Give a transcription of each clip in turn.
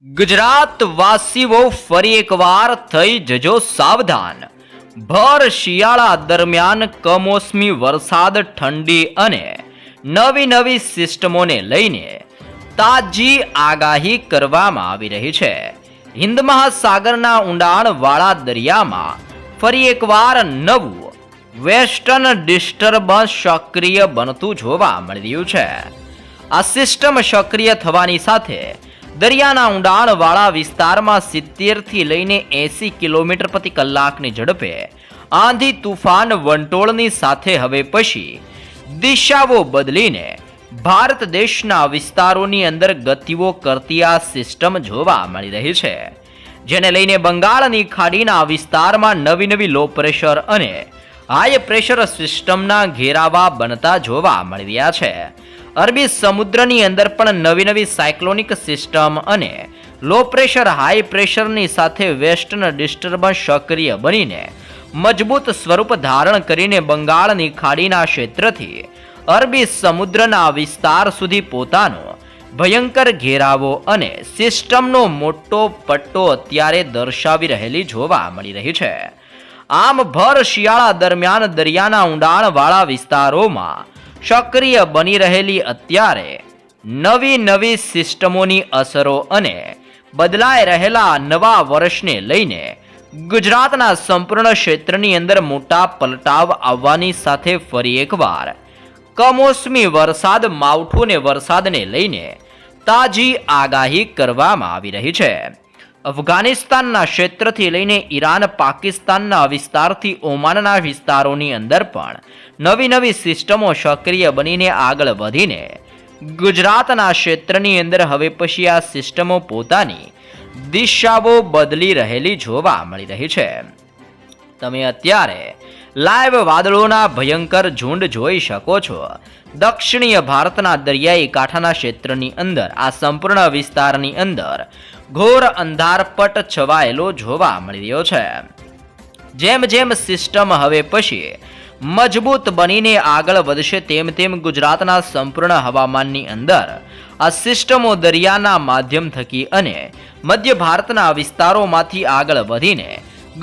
ગુજરાત વાસીઓ ફરી એકવાર થઈ જજો સાવધાન. ભર શિયાળા દરમિયાન કમોસમી વરસાદ, ઠંડી અને નવી સિસ્ટમોને લઈને તાજી આગાહી કરવામાં આવી રહી છે. હિન્દ મહાસાગરના ઊંડાણવાળા દરિયામાં ફરી એકવાર નવું વેસ્ટર્ન ડિસ્ટર્બન્સ સક્રિય બનતું જોવા મળી રહ્યું છે. આ સિસ્ટમ સક્રિય થવાની સાથે દરિયાના ઊંડાણવાળા વિસ્તારમાં 70થી લઈને 80 કિલોમીટર પ્રતિ કલાકની ઝડપે આંધી તુફાન વંટોળની સાથે હવે પછી દિશાઓ બદલીને ભારત દેશના વિસ્તારોની અંદર ગતિઓ કરતી આ સિસ્ટમ જોવા મળી રહી છે, જેને લઈને બંગાળની ખાડીના વિસ્તારમાં નવી લો પ્રેશર અને હાઈ પ્રેશર સિસ્ટમના ઘેરાવા બનતા જોવા મળી રહ્યા છે. અરબી સમુદ્રની અંદર પણ નવી સાયક્લોનિક સિસ્ટમ અને લો પ્રેશર હાઈ પ્રેશરની સાથે વેસ્ટર્ન ડિસ્ટર્બન્સ સક્રિય બનીને મજબૂત સ્વરૂપ ધારણ કરીને બંગાળની ખાડીના ક્ષેત્રથી અરબી સમુદ્રના વિસ્તાર સુધી પોતાનો ભયંકર ઘેરાવો અને સિસ્ટમનો મોટો પટ્ટો અત્યારે દર્શાવી રહેલી જોવા મળી રહી છે. આમ ભર શિયાળા દરમિયાન દરિયાના ઊંડાણવાળા વિસ્તારોમાં સક્રિય બની રહેલી અત્યારે નવી સિસ્ટમોની અસરો અને બદલાઈ રહેલા નવા વર્ષને લઈને ગુજરાતના સંપૂર્ણ ક્ષેત્રની અંદર મોટા પલટાવ આવવાની સાથે ફરી એકવાર કમોસમી વરસાદ માવઠું ને વરસાદને લઈને તાજી આગાહી કરવામાં આવી રહી છે. અફઘાનિસ્તાનના ક્ષેત્રથી લઈને ઈરાન, પાકિસ્તાનના વિસ્તારથી ઓમાનના વિસ્તારોની અંદર પણ નવી સિસ્ટમો સક્રિય બનીને આગળ વધીને ગુજરાતના ક્ષેત્રની અંદર હવે પછી આ સિસ્ટમો પોતાની દિશાઓ બદલી રહેલી જોવા મળી રહી છે. તમે અત્યારે લાઈવ વાદળોના ભયંકર ઝુંડ જોઈ શકો છો. દક્ષિણીય ભારતના દરિયાઈ કાંઠાના ક્ષેત્રની અંદર આ સંપૂર્ણ વિસ્તારની અંદર ઘોર અંધારપટ છવાયેલો જોવા મળી રહ્યો છે. જેમ સિસ્ટમ હવે પછી મજબૂત બનીને આગળ વધશે તેમ ગુજરાતના સંપૂર્ણ હવામાનની અંદર આ સિસ્ટમો દરિયાના માધ્યમ થકી અને મધ્ય ભારતના વિસ્તારોમાંથી આગળ વધીને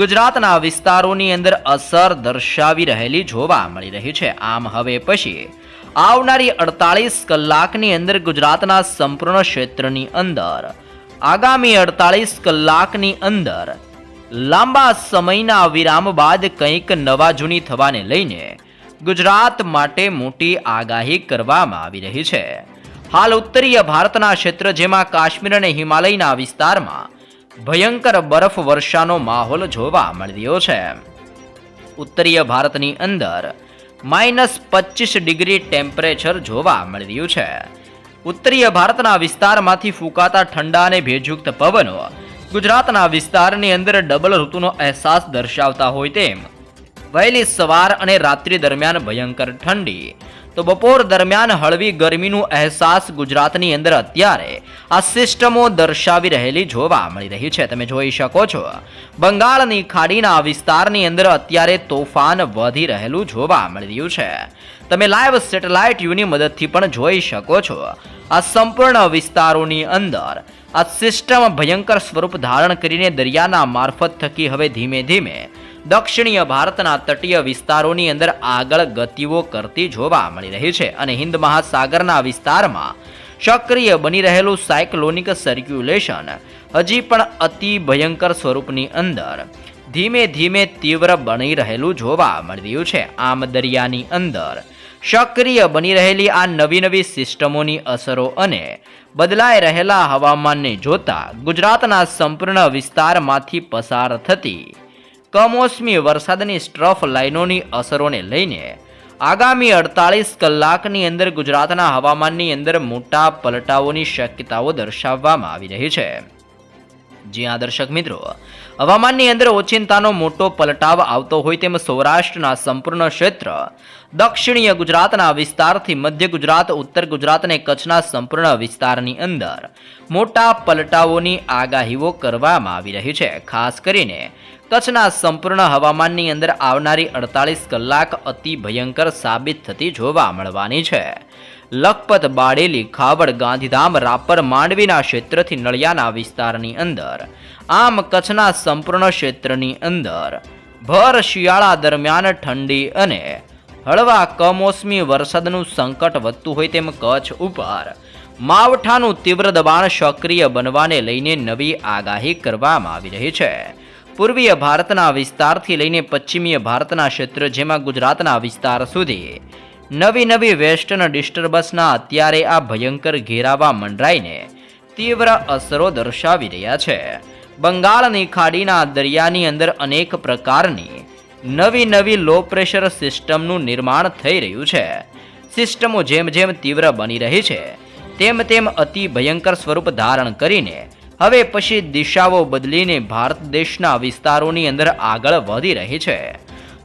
ગુજરાતના વિસ્તારોની અંદર અસર દર્શાવી રહેલી જોવા મળી રહી છે. આમ હવે પછી આવનારી 48 કલાકની અંદર ગુજરાતના સંપૂર્ણ ક્ષેત્રની અંદર આગામી 48 કલાકની અંદર લાંબા સમયના વિરામ બાદ કંઈક નવા જૂની થવાને લઈને ગુજરાત માટે મોટી આગાહી કરવામાં આવી રહી છે. હાલ ઉત્તરીય ભારતના ક્ષેત્ર જેમાં કાશ્મીર અને હિમાલયના વિસ્તારમાં ભયંકર બરફ વર્ષાનો માહોલ જોવા મળી રહ્યો છે. ઉત્તરીય ભારતની અંદર -25 ડિગ્રી ટેમ્પરેચર જોવા મળી રહ્યું છે. ઉત્તરીય ભારતના વિસ્તારમાંથી ફૂંકાતા ઠંડા અને ભેજયુક્ત પવનો ગુજરાતના વિસ્તારની અંદર ડબલ ઋતુનો અહેસાસ દર્શાવતા હોય તેમ વહેલી સવાર અને રાત્રિ દરમિયાન ભયંકર ઠંડી તો બપોર દરમિયાન હળવી ગરમીનો અહેસાસ ગુજરાતની અંદર અત્યારે આ સિસ્ટમો દર્શાવી રહેલી જોવા મળી રહી છે. તમે જોઈ શકો છો બંગાળની ખાડીના વિસ્તારની અંદર અત્યારે તોફાન વધી રહેલું જોવા મળી રહ્યું છે. તમે લાઈવ સેટેલાઇટ વ્યૂની મદદથી પણ જોઈ શકો છો આ સંપૂર્ણ વિસ્તારોની અંદર આ સિસ્ટમ ભયંકર સ્વરૂપ ધારણ કરીને દરિયાના મારફત થકી હવે ધીમે દક્ષિણીય ભારતના તટીય વિસ્તારોની અંદર આગળ ગતિઓ કરતી જોવા મળી રહી છે. અને હિન્દ મહાસાગરના વિસ્તારમાં સક્રિય બની રહેલું સાયક્લોનિક સર્ક્યુલેશન હજી પણ અતિ ભયંકર સ્વરૂપની અંદર ધીમે તીવ્ર બની રહેલું જોવા મળી રહ્યું છે. આમ દરિયાની અંદર સક્રિય બની રહેલી આ નવી સિસ્ટમોની અસરો અને બદલાઈ રહેલા હવામાનને જોતા ગુજરાતના સંપૂર્ણ વિસ્તારમાંથી પસાર થતી કમોસમી વરસાદની સ્ટ્રફ લાઇનોની અસરોને લઈને આગામી 48 કલાકની અંદર ગુજરાતના હવામાનની અંદર મોટા પલટાઓની શક્યતાઓ દર્શાવવામાં આવી રહી છે. જ્યાં દર્શક મિત્રો હવામાનની અંદર ઓચિંતાનો મોટો પલટાવ આવતો હોય તેમ સૌરાષ્ટ્રના સંપૂર્ણ ક્ષેત્ર, દક્ષિણીય ગુજરાતના વિસ્તારથી મધ્ય ગુજરાત, ઉત્તર ગુજરાત અને કચ્છના સંપૂર્ણ વિસ્તારની અંદર મોટા પલટાઓની આગાહીઓ કરવામાં આવી રહી છે. ખાસ કરીને કચ્છના સંપૂર્ણ હવામાનની અંદર આવનારી 48 કલાક અતિ ભયંકર સાબિત થતી જોવા મળવાની છે. લખપત, બાળેલી, ખાવડ, ગાંધીધામ, રાપર, માંડવીના ક્ષેત્રથી નળિયાના વિસ્તારની અંદર, આમ કચ્છના સંપૂર્ણ ક્ષેત્રની અંદર ભર શિયાળા દરમિયાન ઠંડી અને હળવા કમોસમી વરસાદનું સંકટ વધતું હોય તેમ કચ્છ ઉપર માવઠાનું તીવ્ર દબાણ સક્રિય બનવાને લઈને નવી આગાહી કરવામાં આવી રહી છે. પૂર્વીય ભારતના વિસ્તારથી લઈને પશ્ચિમીય ભારતના ક્ષેત્ર જેમાં ગુજરાતના વિસ્તાર સુધી નવી વેસ્ટર્ન ડિસ્ટર્બન્સના અત્યારે આ ભયંકર ઘેરાવા મંડરાઈને તીવ્ર અસરો દર્શાવી રહ્યા છે. બંગાળની ખાડીના દરિયાની અંદર અનેક પ્રકારની નવી લો પ્રેશર સિસ્ટમનું નિર્માણ થઈ રહ્યું છે. સિસ્ટમો જેમ તીવ્ર બની રહી છે તેમ અતિ ભયંકર સ્વરૂપ ધારણ કરીને હવે પછી દિશાઓ બદલીને ભારત દેશના વિસ્તારોની અંદર આગળ વધી રહી છે.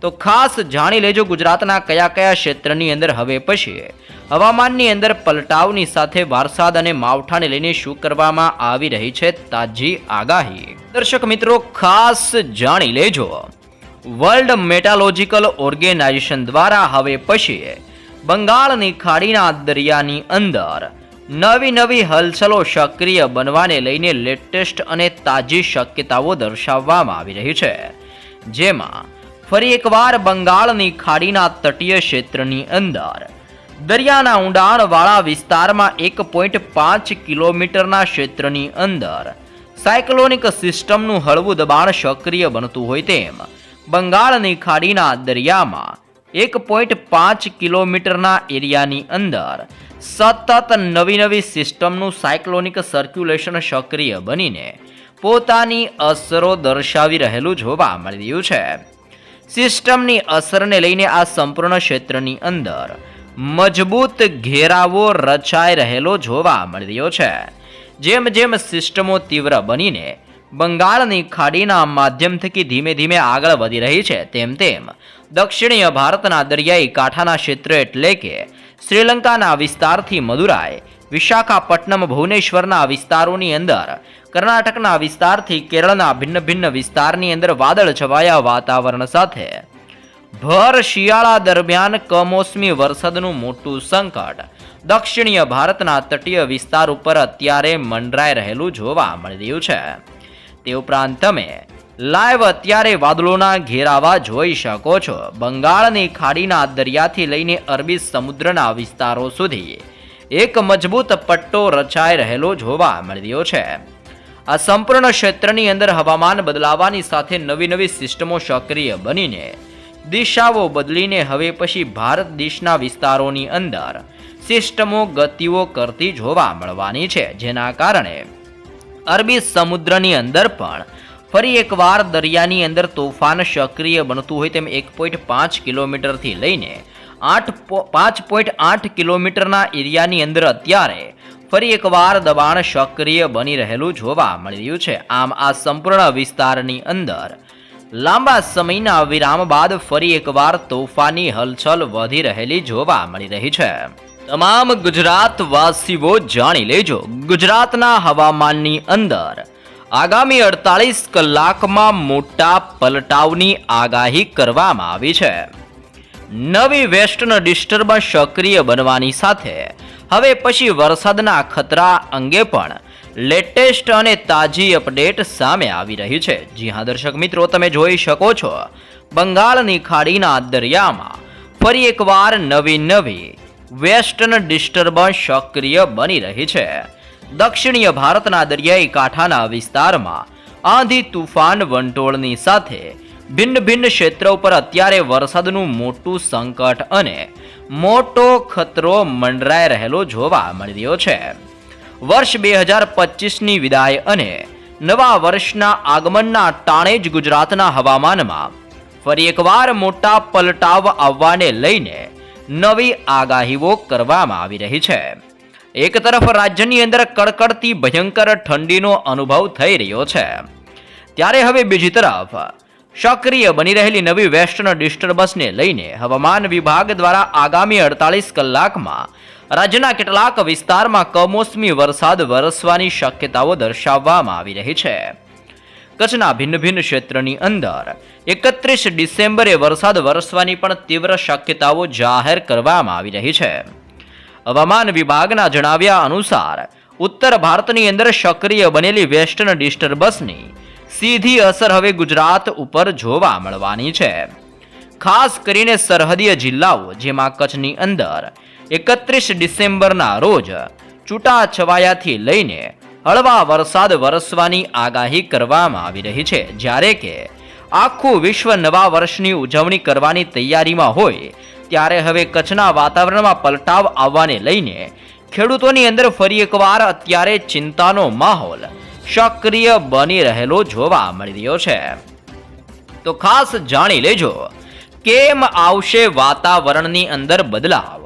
તો ખાસ જાણી લેજો ગુજરાતના કયા ક્ષેત્રની અંદર હવે પછી હવામાનની અંદર પલટાવની સાથે વરસાદ અને માવઠાને લઈને શું કરવામાં આવી રહી છે તાજી આગાહી. દર્શક મિત્રો ખાસ જાણી લેજો. વર્લ્ડ મેટાલોજિકલ ઓર્ગેનાઇઝેશન દ્વારા હવે પછી બંગાળની ખાડીના દરિયાની અંદર નવી હલચલો સક્રિય બનવાને લઈને લેટેસ્ટ અને તાજી શક્યતાઓ દર્શાવવામાં આવી રહી છે. જેમાં ફરી એકવાર બંગાળની ખાડીના તટીય ક્ષેત્રની અંદર દરિયાના ઊંડાણવાળા વિસ્તારમાં 1.5 કિલોમીટરના ક્ષેત્રની અંદર સાયક્લોનિક સિસ્ટમનું હળવું દબાણ સક્રિય બનતું હોય તેમ બંગાળની ખાડીના દરિયામાં 1.5 કિલોમીટરના એરિયાની અંદર સતત નવી સિસ્ટમનું સાયક્લોનિક સર્ક્યુલેશન સક્રિય બનીને પોતાની અસરો દર્શાવી રહેલું જોવા મળી રહ્યું છે. સિસ્ટમની અસરને લઈને આ સંપૂર્ણ ક્ષેત્રની અંદર મજબૂત ઘેરાવો રચાઈ રહેલો જોવા મળી રહ્યો છે. જેમ સિસ્ટમો તીવ્ર બનીને બંગાળની ખાડીના માધ્યમ થકી ધીમે આગળ વધી રહી છે તેમ દક્ષિણીય ભારતના દરિયાઈ કાંઠાના ક્ષેત્ર એટલે કે શ્રીલંકાના વિસ્તારથી મદુરાઈ, વિશાખાપટ્ટનમ, ભુવનેશ્વરના વિસ્તારોની અંદર, કર્ણાટકના વિસ્તારથી કેરળના ભિન્ન વિસ્તારની અંદર વાદળ છવાયા વાતાવરણ સાથે ભર શિયાળા દરમિયાન કમોસમી વરસાદનું મોટું સંકટ દક્ષિણીય ભારતના તટીય વિસ્તાર ઉપર અત્યારે મંડરાઈ રહેલું જોવા મળી રહ્યું છે. તે ઉપરાંત તમે લાઈવ અત્યારે વાદળોના ઘેરાવા જોઈ શકો છો. બંગાળની ખાડીના દરિયાથી લઈને અરબી સમુદ્રના વિસ્તારો સુધી એક મજબૂત પટ્ટો રચાઈ રહેલો જોવા મળી રહ્યો છે. આ સંપૂર્ણ ક્ષેત્રની અંદર હવામાન બદલાવાની સાથે નવી સિસ્ટમો સક્રિય બનીને દિશાઓ બદલીને હવે પછી ભારત દેશના વિસ્તારોની અંદર સિસ્ટમો ગતિઓ કરતી જોવા મળવાની છે. જેના કારણે અરબી સમુદ્રની અંદર પણ ફરી એકવાર દરિયાની અંદર તોફાન સક્રિય બનતું હોય તેમ 1.5 કિલોમીટરથી લઈને 5.8 કિલોમીટરના એરિયાની અંદર અત્યારે ફરી એકવાર દબાણ સક્રિય બની રહેલું જોવા મળી રહ્યું છે. આમ આ સંપૂર્ણ વિસ્તારની અંદર લાંબા સમયના વિરામ બાદ ફરી એકવાર તોફાની હલચલ વધી રહેલી જોવા મળી રહી છે. તમામ ગુજરાતવાસીઓ જાણી લેજો, ગુજરાતના હવામાનની અંદર આગામી 48 કલાકમાં મોટા પલટાવની આગાહી કરવામાં આવી છે. નવી વેસ્ટર્ન ડિસ્ટર્બન્સ સક્રિય બનવાની સાથે હવે પછી વરસાદના ખતરા અંગે પણ લેટેસ્ટ અને તાજી અપડેટ સામે આવી રહી છે. જી હા દર્શક મિત્રો, તમે જોઈ શકો છો બંગાળની ખાડીના દરિયામાં ફરી એકવાર નવી વેસ્ટર્ન ડિસ્ટર્બન્સ સક્રિય બની રહી છે. દક્ષિણીય ભારતના દરિયાઈ કાંઠાના વિસ્તારમાં આંધી, તુફાન, વંટોળની સાથે ભિન્ન ક્ષેત્રો ઉપર અત્યારે વરસાદનું મોટું સંકટ અને મોટો ખતરો મંડરાઈ રહેલો જોવા મળી રહ્યો છે. વર્ષ 2025ની વિદાય અને નવા વર્ષના આગમનના ટાણે જ ગુજરાતના હવામાનમાં ફરી એકવાર મોટા પલટાવ આવવાને લઈને નવી આગાહીઓ કરવામાં આવી રહી છે. એક તરફ રાજ્યની અંદર કડકડતી ભયંકર ઠંડીનો અનુભવ થઈ રહ્યો છે, ત્યારે હવે બીજી તરફ સક્રિય બની રહેલી નવી વેસ્ટર્ન ડિસ્ટર્બન્સને લઈને હવામાન વિભાગ દ્વારા આગામી 48 કલાકમાં રાજ્યના કેટલાક વિસ્તારમાં કમોસમી વરસાદ વરસવાની શક્યતાઓ દર્શાવવામાં આવી રહી છે. કચ્છના ભિન્ન ક્ષેત્રની અંદર 31 ડિસેમ્બરે વરસાદ વરસવાની પણ તીવ્ર શક્યતાઓ જાહેર કરવામાં આવી રહી છે. હવામાન વિભાગના જણાવ્યા અનુસાર ઉત્તર ભારતની અંદર સક્રિય બનેલી વેસ્ટર્ન ડિસ્ટર્બન્સની સીધી અસર હવે ગુજરાત ઉપર જોવા મળવાની છે. ખાસ કરીને સરહદીય જિલ્લાઓ જેમાં કચ્છની અંદર 31 ડિસેમ્બરના રોજ છૂટાછવાયાથી લઈને હળવા વરસાદ વરસવાની આગાહી કરવામાં આવી રહી છે, જ્યારે કે આખું વિશ્વ નવા વર્ષની ઉજવણી કરવાની તૈયારીમાં હોય ત્યારે હવે કચ્છના વાતાવરણમાં પલટાવ આવવાને લઈને ખેડૂતોની અંદર ફરી એકવાર અત્યારે ચિંતાનો માહોલ સક્રિય બની રહેલો જોવા મળી રહ્યો છે. તો ખાસ જાણી લેજો કેમ આવશે વાતાવરણની અંદર બદલાવ.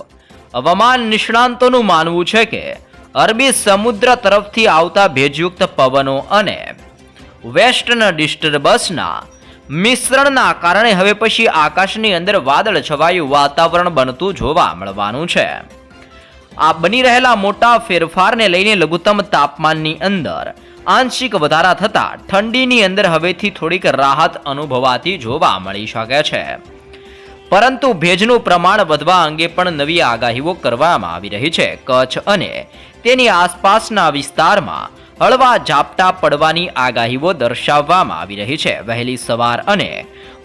હવામાન નિષ્ણાંતોનું માનવું છે કે અરબી સમુદ્ર તરફથી આવતા ભેજયુક્ત પવનો અને વેસ્ટર્ન ડિસ્ટર્બન્સના મિશ્રણના કારણે હવે પછી આકાશની અંદર વાદળ છવાયું વાતાવરણ બનતું જોવા મળવાનું છે. આ બની રહેલા મોટા ફેરફારને લઈને લઘુત્તમ તાપમાનની અંદર આંશિક વધારા થતા ઠંડીની અંદર હવેથી થોડીક રાહત અનુભવાતી જોવા મળી શકે છે. પરંતુ ભેજનું પ્રમાણ વધવા અંગે પણ નવી આગાહીઓ કરવામાં આવી રહી છે. કચ્છ અને તેની આસપાસના વિસ્તારમાં હળવા ઝાપટા પડવાની આગાહીઓ દર્શાવવામાં આવી રહી છે. વહેલી સવાર અને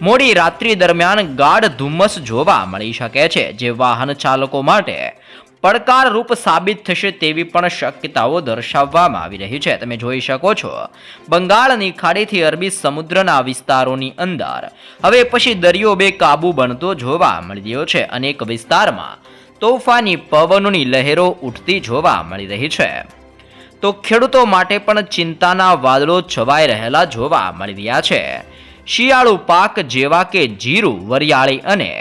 મોડી રાત્રિ દરમિયાન ગાઢ ધુમ્મસ જોવા મળી શકે છે, જે વાહન ચાલકો માટે પડકારરૂપ સાબિત થશે તેવી પણ શક્યતાઓ દર્શાવવામાં આવી રહી છે. તમે જોઈ શકો છો બંગાળની ખાડીથી અરબી સમુદ્રના વિસ્તારોની અંદર હવે પછી દરિયો બેકાબુ બનતો જોવા મળી રહ્યો છે. અનેક વિસ્તારમાં તોફાની પવનોની લહેરો ઉઠતી જોવા મળી રહી છે. તો ખેડૂતો માટે પણ ચિંતાના વાદળો છવાઈ રહેલા જોવા મળી રહ્યા છે. શિયાળુ પાક જેવા કે જીરું, વરિયાળી અને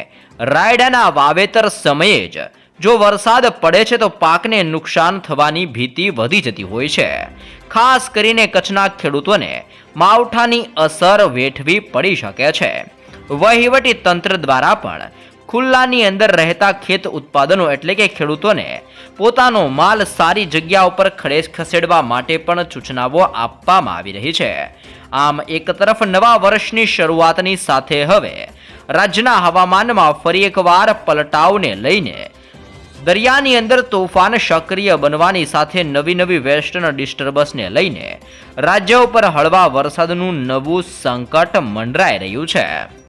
રાયડાના વાવેતર સમયે જ જો વરસાદ પડે છે તો પાકને નુકસાન થવાની ભીતિ વધી જતી હોય છે. ખાસ કરીને કચ્છના ખેડૂતોને માવઠાની અસર વેઠવી પડી શકે છે. વહીવટી તંત્ર દ્વારા પણ ખુલ્લાની અંદર રહેતા ખેત ઉત્પાદનો એટલે કે ખેડૂતોને પોતાનો માલ સારી જગ્યા ઉપર ખસેડવા માટે પણ સૂચનાઓ આપવામાં આવી રહી છે. આમ એક તરફ નવા વર્ષની શરૂઆતની સાથે હવે રાજ્યના હવામાનમાં ફરી એકવાર પલટાવને લઈને દરિયાની અંદર તોફાન સક્રિય બનવાની સાથે નવી વેસ્ટર્ન ડિસ્ટર્બન્સને લઈને રાજ્ય ઉપર હળવા વરસાદનું નવું સંકટ મંડરાઈ રહ્યું છે.